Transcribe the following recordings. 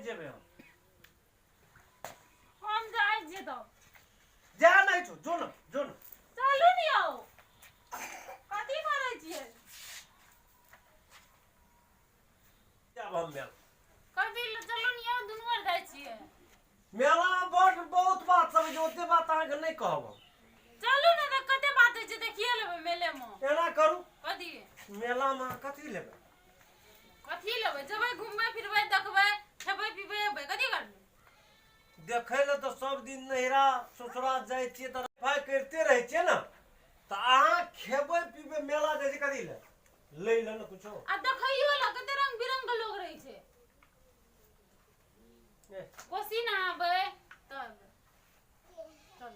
जेबे हम जाए जे तो जा नहीं छो जो न चलू नहीं आओ कथी करे छिए जा हम मेला कथी चलू नहीं आओ दुनू बार जाए छिए मेला बहुत बात सब जो ओते बात अहाँ के नहीं कहब चलू ना तो कते बात है जे देखिए लेबे मेले में एना करू कथी मेला में कथी लेबे जबै घूमबै फिरबै देखबै खेबै पीबै एबै कथी करबै देखे ले तो सब दिन नहिरा ससुराल जाए छिए त भाई करते रहे छिए ना त अहाँ खेबै पीबै मेला जाय छी कथी ले न कुछो आ देखैयो ला कते रंग बिरंग के लोग रहै छै कोसी ना आबै तब चल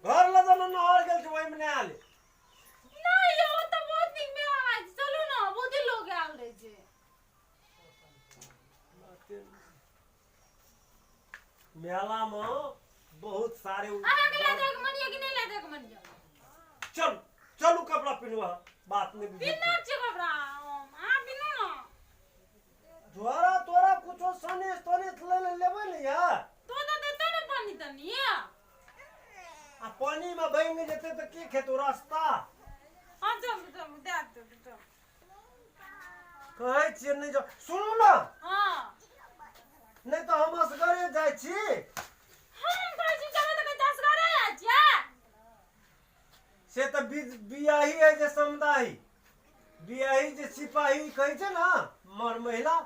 घर ल जन नहर गेल छी ओइ में नै आले नहीं यो तो बहुत दिन में आज चलो ना बहुत ही लोग आल रहे छै मेला में बहुत सारे अहाँ के ले देख मनिया कि नहीं ले देख मनिया चलू कपड़ा पिनवा बात नहीं बिना छै कपड़ा आ बिनु ना तोरा कुछो सने ले लेबै न या तो देते ना पानी तनी आ पानी में बहि जेते त के खेतो रास्ता हां चल दे तो कहै छियै नहीं जो सुनू ना हां नहीं तो हम असगरे जाय छी हम कहै छी चलो त कहीं असगरे जाय छियै से त बियाही है जे समुदाय बियाही जे सिपाही कहै छै ना मर महिला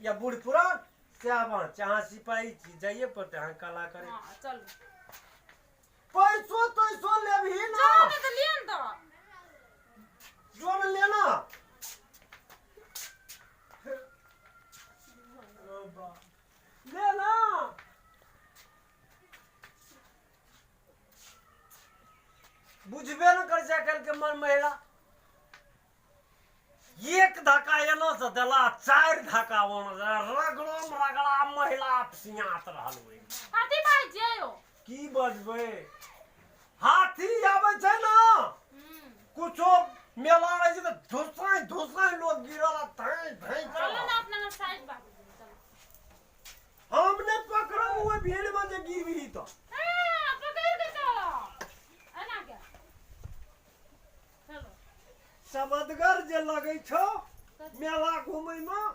या बूढ़ पुरान से आबा चाह सिपाही छी जाइए पड़ते हां कला करे हां चल पैसो लेबही ना चल त लियन तो जोन लेना लेना बुझबे न कर से कल के मन महिला एक धक्का एना से देला 4 धक्का ओन रगड़ा महिला सियात रहल ओइ हाथी भाई जेयो की बजबे हाथी आबै छै ना कुछो मेला रहे छै त धोसाई लोग गिरला धै चलो ना अपना साइड बात हमने पकड़ा हुए भीड़ में जे गिरबी तो हां पकड़ के चलो एना क्या चलो समदगर जे लगै छौ मेला घुमै में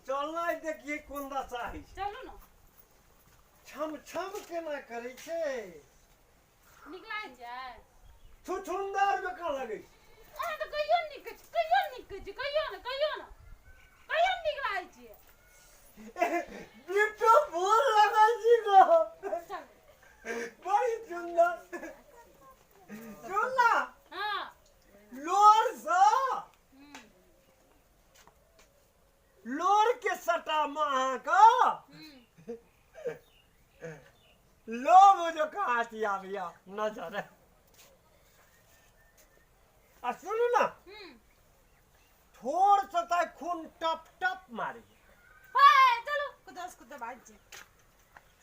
चलना देखिए कोन दशा है चलो ना छम केना करै छै निकला जाए छुछुंदर में का लगै अरे तो कहियो ना निकला छिए बिट्टू फूल लगा जी गो चल बड़ी सुंदर सुनला हां लोर के सटा मां का लोग जो कहाती आविया नजर आ सुनू ना थोड़ सा खून टप मारी हाय चलो कुछ बात जे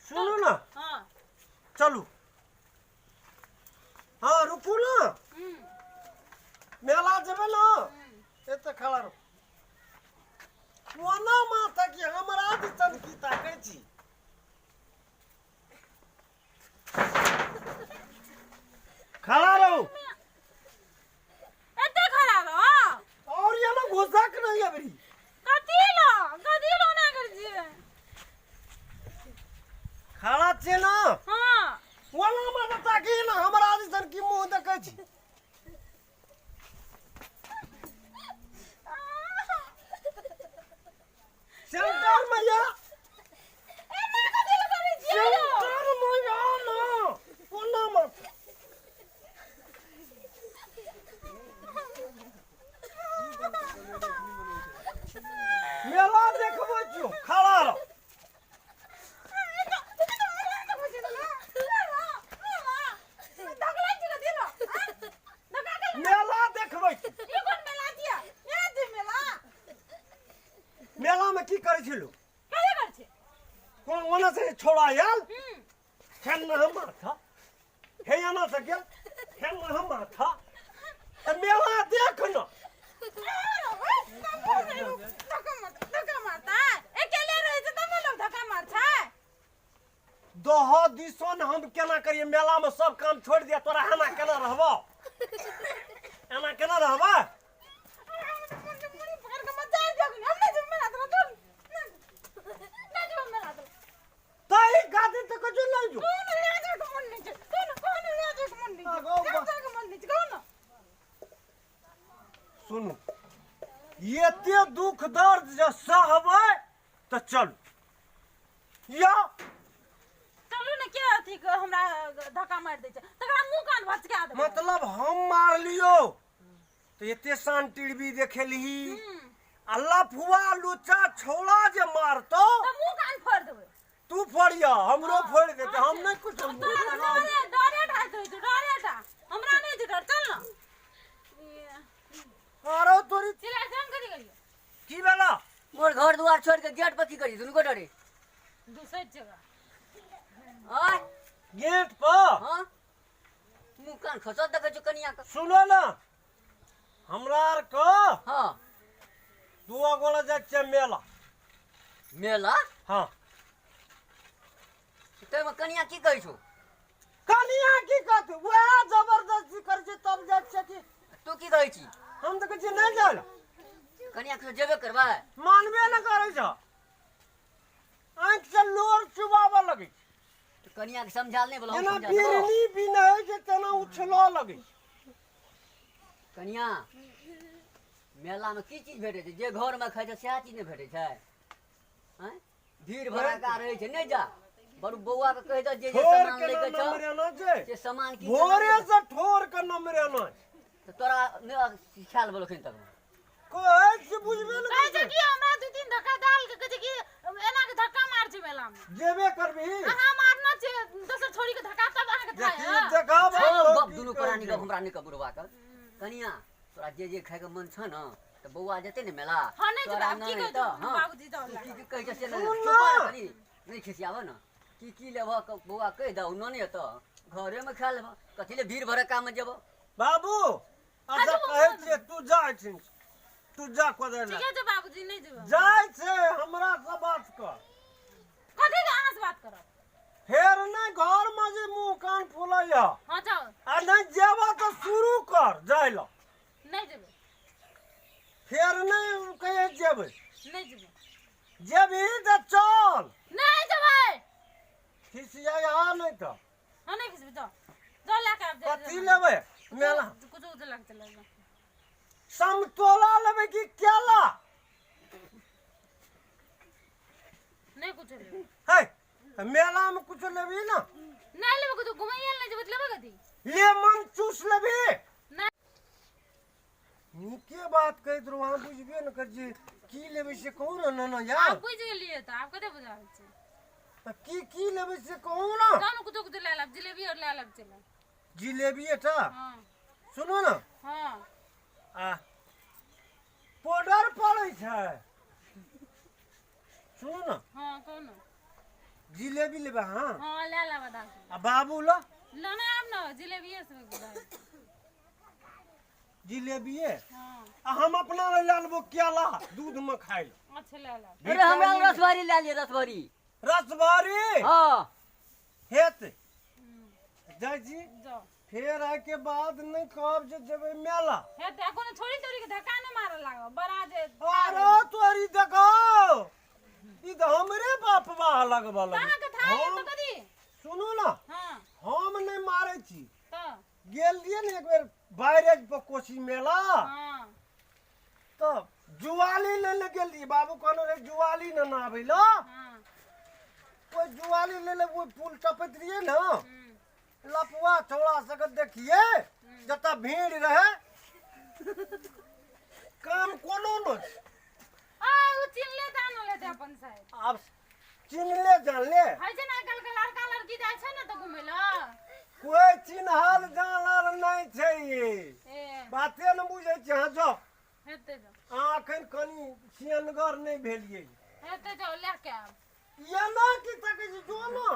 सुनू ना हां चलू हाँ रुकू ना मेला जबे ना एते खड़ा रहो कोना माता की हमरा दिसन की ताकै छी खड़ा रहो एते खड़ा रहो और ये ना घुसक नहीं है बरी कथी लो ना कर जी खड़ा छे ना हां कोना माता ताकी ना हमरा दिसन की मुंह देखै छी सेंटर मैया एना कथी करे छी सेंटर मैया ना कोना माता मेला देखबो छो खड़ा रह मेला देखबै मेला में की करै छिलु कोन ओना से छोड़ा आयल खेलना हम माथा हे आना से गेल खेलना हम माथा त मेला देख न धक्का मारता अकेले रहे तो लोग धक्का मारता है दह दिसन हम केना करिए मेला में सब काम छोड़ दिया तोरा एना केना रहबो एना केना रहबो तई गादी तो कजो नहीं जो सुनु एते दुख दर्द जे सहबै त चलू या चलू ने के अथी के हमरा धक्का मार दै छै तकरा मुंह कान भचका दे मतलब हम मार लियो तो एते शान टीवी देखेलही अल्लाह फुआ लुच्चा छोड़ा जे मारतो त मुंह कान फोड़ देबै तू फोड़िया हमरो फोड़ देते हम नहीं कुछ डरे ढाई डरे हमरा नहीं दे डर चल ना अरे तोरी चिल्ला जाम करी गलियो की भेला मोर घर दुआर छोड़ के गेट पर की करी दुनु को डरे दूसरी जगह ओए गेट पर हां मुंह कान खसत देखे छ कनिया का सुनो ना हमरा आर को हां दुआ गोला जाय छै मेला मेला हां ते में कनिया की कहै छौ कनिया की कहत वह जबरदस्ती कर छै तब जाय छै कि तू की कहै छी हम तो कुछ नहीं जाला कनिया के जेबे करबा मानबे न करे छ आंख से लोर चुबाबे लगे तो कनिया के समझाल नहीं बोला एना समझा दो बिरनी भी नहीं जे तना उछलो लगे कनिया मेला में की चीज भेटे छै जे घर में खाइ छै सएह चीज नहीं भेटे छै हैं भीड़ भड़का रहे छै नहीं जा बड़ू बौआ के कह दे जे ठोर सामान के लेके न छ मरेना छै जे सामान की भोरे से ठोर के न मरेना तो तोरा नहीं ख्याल बोलखिन तक कोई से बुझबे न कहै छै कि हमरा दू तीन धक्का डाल के कहै छै कि एना के धक्का मार छै मेला में जेबे करबी अहाँ मारना छै दोसर छोरी के धक्का तब अहाँ के देखी थाय देखाब गप दुनु प्राणी गप हमरा नहीं कबुरवा कर कनिया तोरा जे खाय के मन छ न तो बौआ जेते ने मेला हां नहीं तोरा जब की नहीं कहै तो छै हां बाबूजी जाओ की कहै छै से सुन नहीं ना। चुप करी नहीं खिसियाव न की लेबो बौआ कह दऊ न नहीं तो घरे में खा लेबो कथि ले भीड़ भड़का में जेबो बाबू अच्छा कहै छै तू जाय छी तू जा कोदर ठीक है बाबूजी नहीं जेबो जाय छै हमरा से बात कर कथि के अहाँ से बात करब फेर नहीं घर में जे मुंह कान फुलैया हां जाओ आ नहीं जेबा तो शुरू कर जाय लो नहीं जेबो फेर नहीं कहे जेबै नहीं जेबो जेबी तो चल नहीं जेबै खिसिया नहीं तो हां नहीं खिसबी जाओ जाओ लेके आब कथी लेबै मेला कुछ उधर लग चला समतोला लेबै कि केला नहीं कुछ लेबे है मेला में कुछ लेबी ना नहीं लेबे कुछ घुमाइए नहीं जेबे लेबे कथी लेमन चूस लेबी नहीं नीके बात कहत रहो वहां बुझबे न कर जे की लेबै से कहू ना ना यार आप बुझ गेलिए त आप कते बुझाबै छै की लेबै से कहू ना जानो कुछ ले लब जलेबी और ले लब चला जिलेबी टा हां सुनो ना हां आ पाउडर पड़ै छै सुनो ना हां कौन जिलेबी लेबै हां हां ले ला बता आ बाबू लो लेना आब न जलेबी से बुझाबै जिलेबिए हां आ हम अपना ले लेबो केला दूध में खाइ ले अच्छा ले ला अरे हमरा रसभरी ले लिए रसभरी रसभरी हां हेत जय जी जाओ फेर आए के बाद नहीं कहब जे जेबै मेला हे त कोनो छोरी तोरी के धक्का नहीं मार लागो बड़ा जे अरे तोरी देखो ई तो हमरे बापवा लगबा लगे कहां के थाय तो कदी सुनो ना हां हम नहीं मारै छी त गेल दिए ने एक बेर बैरेज पर कोसी मेला हां तो जुआली ले ले गेल दिए बाबू कहने रे जुआली न ना आबै लो हां कोई जुआली ले ले वो पुल टपत रहिए ना लपुआ थोड़ा सक देखिए जता भीड़ रहे काम कोनो न आ उ चिल्ले जान लेते अपन साइड अब चिन्हले जान ले है जे ना कल के लड़का लड़की जाय छै ना त घुमै ला कोई चिन्हल जानल नहीं छै ये ए बाते न बुझै छी हाँ जो हेते जाओ अखन कनी सियनगर नहीं भेलिए हेते जाओ लेके आब ये ना की तक जो ना